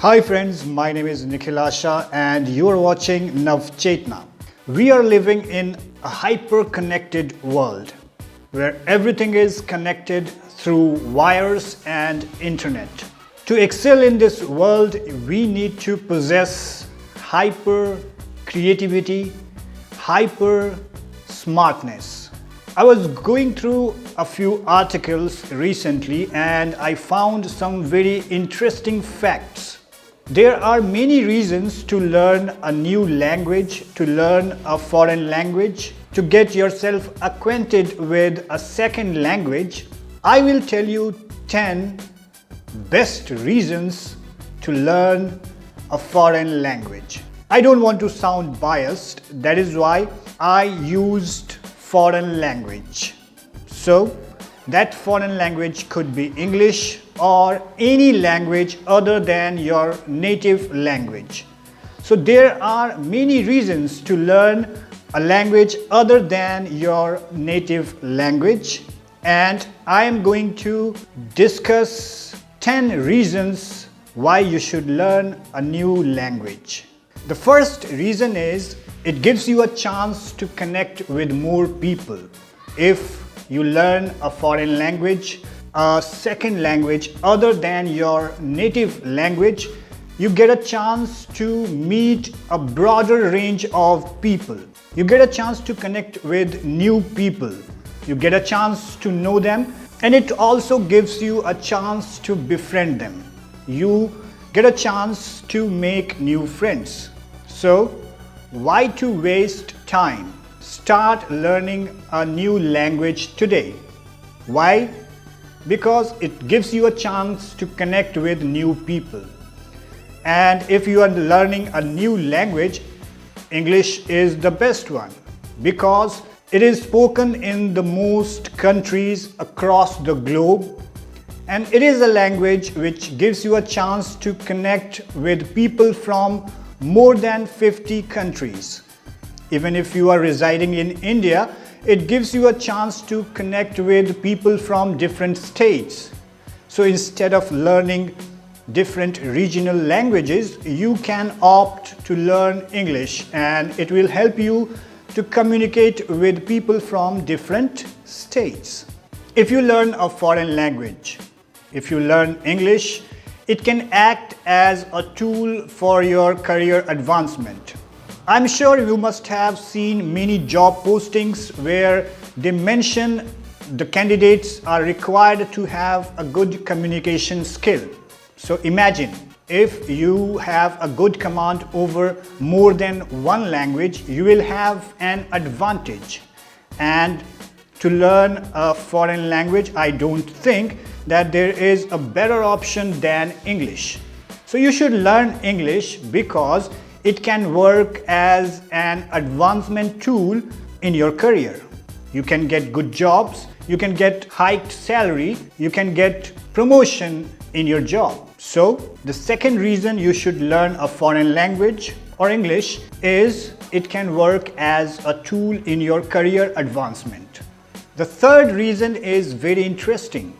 Hi friends, my name is Nikhil Asha and you are watching Navchetna. We are living in a hyper-connected world where everything is connected through wires and internet. To excel in this world, we need to possess hyper creativity, hyper smartness. I was going through a few articles recently and I found some very interesting facts. There are many reasons to learn a new language, to learn a foreign language, to get yourself acquainted with a second language. I will tell you 10 best reasons to learn a foreign language. I don't want to sound biased, that is why I used foreign language. So, that foreign language could be English or any language other than your native language. So there are many reasons to learn a language other than your native language, and I am going to discuss 10 reasons why you should learn a new language. The first reason is it gives you a chance to connect with more people. If you learn a foreign language, a second language other than your native language, you get a chance to meet a broader range of people. You get a chance to connect with new people. You get a chance to know them, and it also gives you a chance to befriend them. You get a chance to make new friends. So, why to waste time? Start learning a new language today. Why? Because it gives you a chance to connect with new people. And if you are learning a new language, English is the best one because it is spoken in the most countries across the globe, and it is a language which gives you a chance to connect with people from more than 50 countries. Even if you are residing in India, it gives you a chance to connect with people from different states. So instead of learning different regional languages, you can opt to learn English, and it will help you to communicate with people from different states. If you learn a foreign language, if you learn English, it can act as a tool for your career advancement. I'm sure you must have seen many job postings where they mention the candidates are required to have a good communication skill. So imagine if you have a good command over more than one language, you will have an advantage. And to learn a foreign language, I don't think that there is a better option than English. So you should learn English because it can work as an advancement tool in your career. You can get good jobs, you can get hiked salary, you can get promotion in your job. So the second reason you should learn a foreign language or English is it can work as a tool in your career advancement. The third reason is very interesting.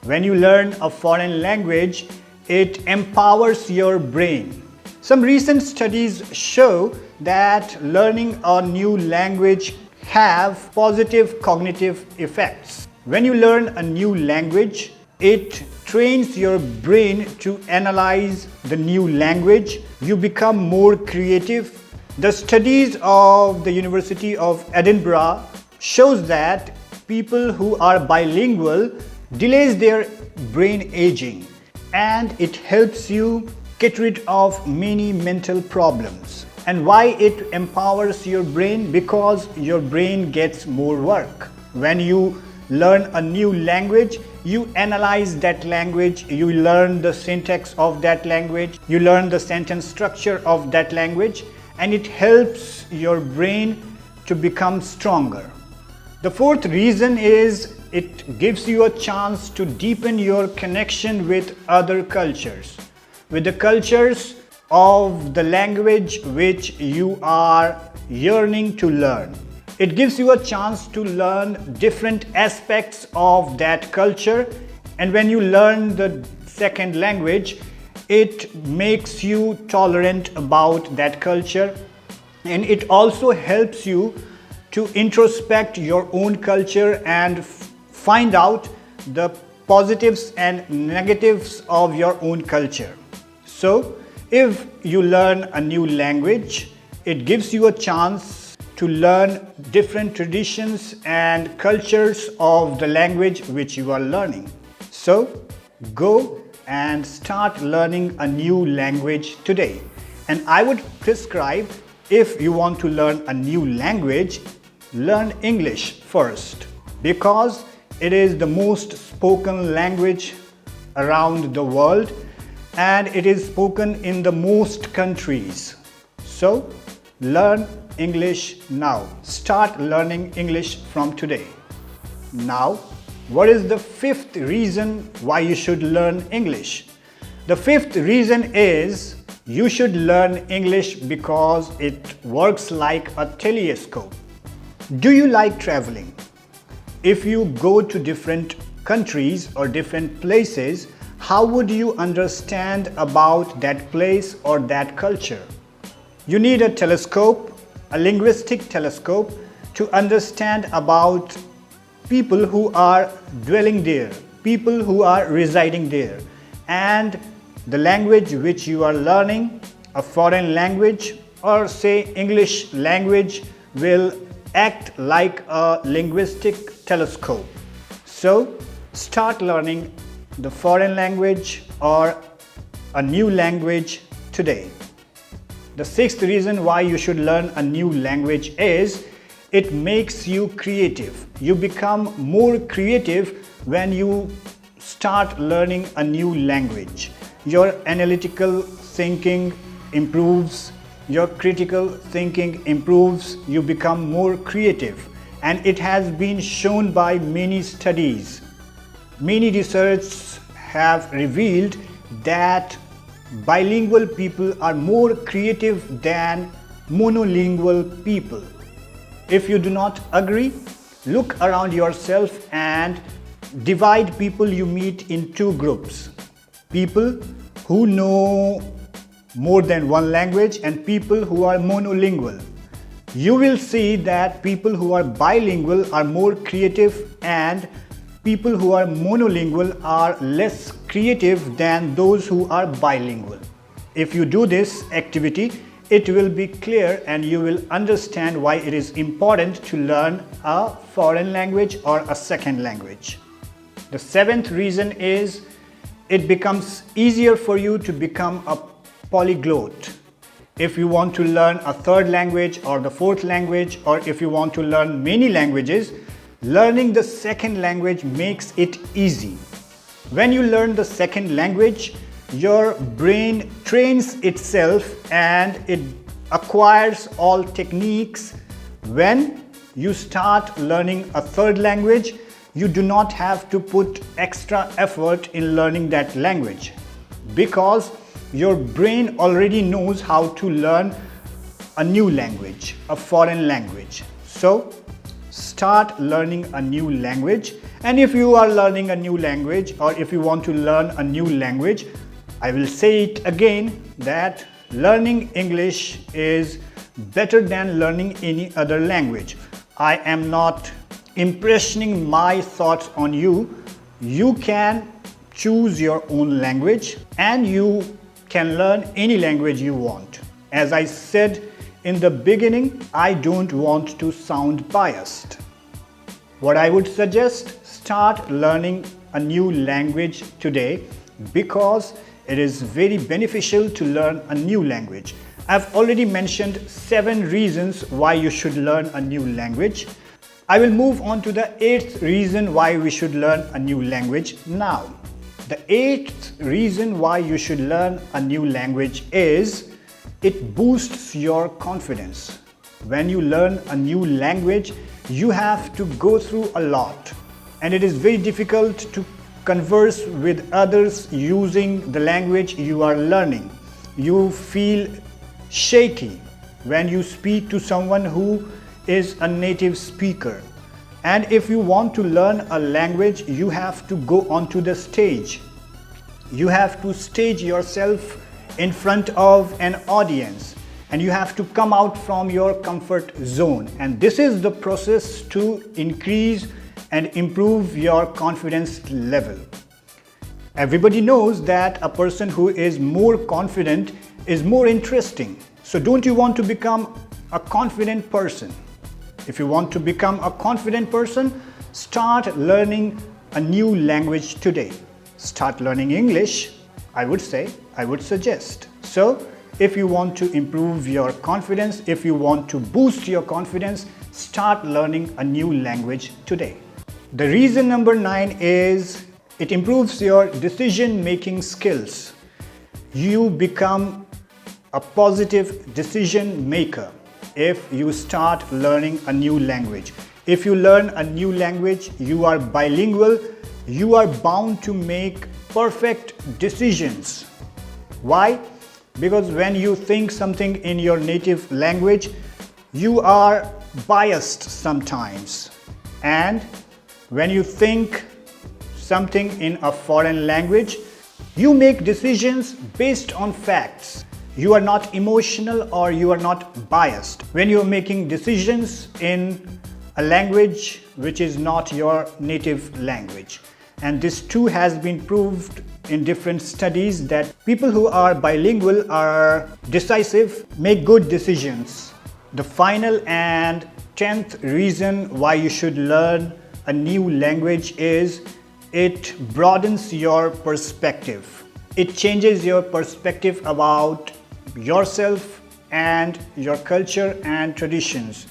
When you learn a foreign language, it empowers your brain. Some recent studies show that learning a new language have positive cognitive effects. When you learn a new language, it trains your brain to analyze the new language. You become more creative. The studies of the University of Edinburgh shows that people who are bilingual delays their brain aging, and it helps you get rid of many mental problems. And why it empowers your brain? Because your brain gets more work. When you learn a new language, you analyze that language, you learn the syntax of that language, you learn the sentence structure of that language, and it helps your brain to become stronger. The fourth reason is it gives you a chance to deepen your connection with other cultures, with the cultures of the language which you are yearning to learn. It gives you a chance to learn different aspects of that culture, and when you learn the second language, it makes you tolerant about that culture, and it also helps you to introspect your own culture and find out the positives and negatives of your own culture. So, if you learn a new language, it gives you a chance to learn different traditions and cultures of the language which you are learning. So, go and start learning a new language today. And I would prescribe, if you want to learn a new language, learn English first, because it is the most spoken language around the world and it is spoken in the most countries. So, learn English now. Start learning English from today. Now, what is the fifth reason why you should learn English? The fifth reason is you should learn English because it works like a telescope. Do you like traveling? If you go to different countries or different places, how would you understand about that place or that culture? You need a telescope, a linguistic telescope, to understand about people who are dwelling there, people who are residing there, and the language which you are learning, a foreign language or say English language, will act like a linguistic telescope. So, start learning the foreign language or a new language today. The sixth reason why you should learn a new language is it makes you creative. You become more creative when you start learning a new language. Your analytical thinking improves, your critical thinking improves, you become more creative. And it has been shown by many studies. Many research have revealed that bilingual people are more creative than monolingual people. If you do not agree, look around yourself and divide people you meet in two groups. People who know more than one language and people who are monolingual. You will see that people who are bilingual are more creative and people who are monolingual are less creative than those who are bilingual. If you do this activity, it will be clear and you will understand why it is important to learn a foreign language or a second language. The seventh reason is it becomes easier for you to become a polyglot. If you want to learn a third language or the fourth language, or if you want to learn many languages, learning the second language makes it easy. When you learn the second language, your brain trains itself and it acquires all techniques. When you start learning a third language, you do not have to put extra effort in learning that language because your brain already knows how to learn a new language, a foreign language. So, start learning a new language. And if you are learning a new language or if you want to learn a new language, I will say it again that learning English is better than learning any other language. I am not impressioning my thoughts on you. You can choose your own language and you can learn any language you want. As I said in the beginning, I don't want to sound biased. What I would suggest, start learning a new language today because it is very beneficial to learn a new language. I've already mentioned 7 reasons why you should learn a new language. I will move on to the 8th reason why we should learn a new language now. The 8th reason why you should learn a new language is it boosts your confidence. When you learn a new language, you have to go through a lot and it is very difficult to converse with others using the language you are learning. You feel shaky when you speak to someone who is a native speaker. And if you want to learn a language, you have to go onto the stage. You have to stage yourself in front of an audience, and you have to come out from your comfort zone. And this is the process to increase and improve your confidence level. Everybody knows that a person who is more confident is more interesting. So don't you want to become a confident person? If you want to become a confident person, start learning a new language today. Start learning English, I would suggest. So if you want to improve your confidence, if you want to boost your confidence, start learning a new language today. The reason number 9 is it improves your decision-making skills. You become a positive decision maker if you start learning a new language. If you learn a new language, you are bilingual, you are bound to make perfect decisions. Why? Because when you think something in your native language, you are biased sometimes. And when you think something in a foreign language, you make decisions based on facts. You are not emotional or you are not biased. When you are making decisions in a language which is not your native language. And this too has been proved in different studies that people who are bilingual are decisive, make good decisions. The final and 10th reason why you should learn a new language is it broadens your perspective. It changes your perspective about yourself and your culture and traditions.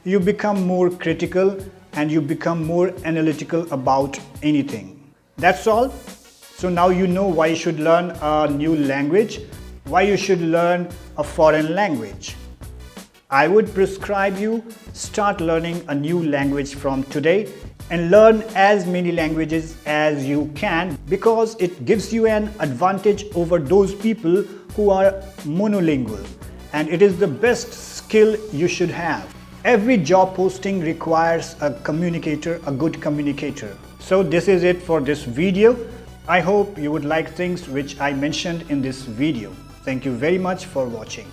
You become more critical and you become more analytical about anything. That's all. So now you know why you should learn a new language, why you should learn a foreign language. I would prescribe you start learning a new language from today and learn as many languages as you can, because it gives you an advantage over those people who are monolingual, and it is the best skill you should have. Every job posting requires a communicator, a good communicator. So this is it for this video. I hope you would like things which I mentioned in this video. Thank you very much for watching.